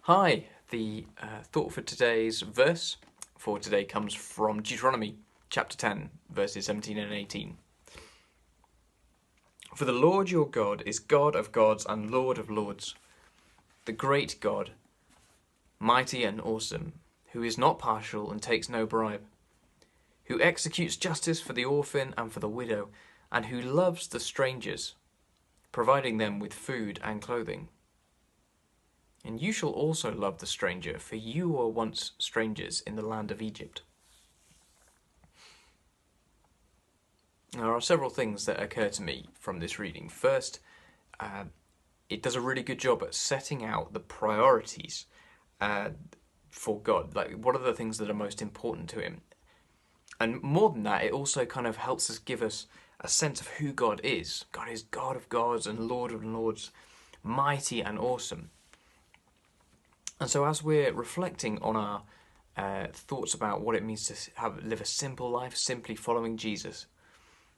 Hi, the thought for today's verse for today comes from Deuteronomy chapter 10, verses 17 and 18. For the Lord your God is God of gods and Lord of lords, the great God, mighty and awesome, who is not partial and takes no bribe, who executes justice for the orphan and for the widow, and who loves the strangers, providing them with food and clothing. And you shall also love the stranger, for you were once strangers in the land of Egypt. There are several things that occur to me from this reading. First, it does a really good job at setting out the priorities for God. Like, what are the things that are most important to Him? And more than that, it also kind of helps us give us a sense of who God is. God is God of gods and Lord of lords, mighty and awesome. And so as we're reflecting on our thoughts about what it means to live a simple life, simply following Jesus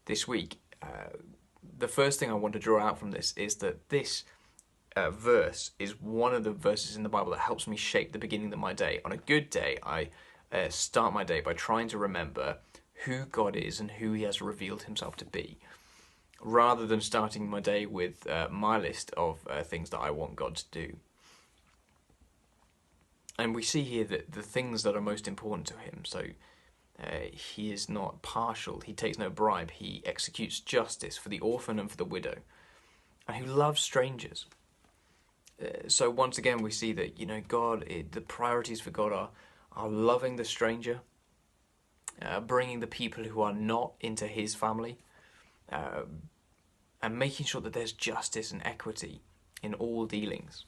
this week, the first thing I want to draw out from this is that this verse is one of the verses in the Bible that helps me shape the beginning of my day. On a good day, I start my day by trying to remember who God is and who He has revealed Himself to be, rather than starting my day with my list of things that I want God to do. And we see here that the things that are most important to Him, so He is not partial, He takes no bribe, He executes justice for the orphan and for the widow, and who loves strangers. So once again we see that, God, the priorities for God are loving the stranger, bringing the people who are not into His family, and making sure that there's justice and equity in all dealings.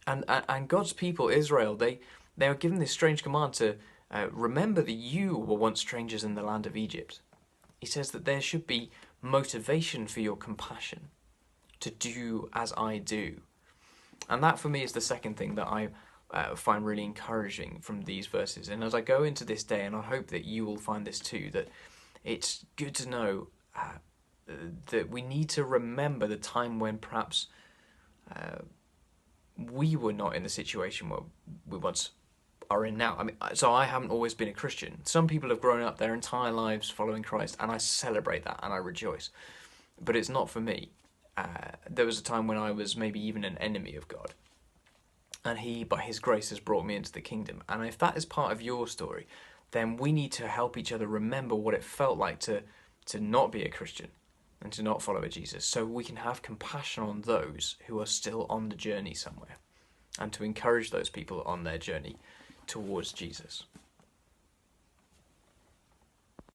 And God's people, Israel, they are given this strange command to remember that you were once strangers in the land of Egypt. He says that there should be motivation for your compassion, to do as I do. And that for me is the second thing that I find really encouraging from these verses. And as I go into this day, and I hope that you will find this too, that it's good to know that we need to remember the time when perhaps we were not in the situation where we once are in now. So I haven't always been a Christian. Some people have grown up their entire lives following Christ, and I celebrate that and I rejoice. But it's not for me. There was a time when I was maybe even an enemy of God, and He, by His grace, has brought me into the kingdom. And if that is part of your story, then we need to help each other remember what it felt like to not be a Christian and to not follow Jesus, so we can have compassion on those who are still on the journey somewhere, and to encourage those people on their journey towards Jesus.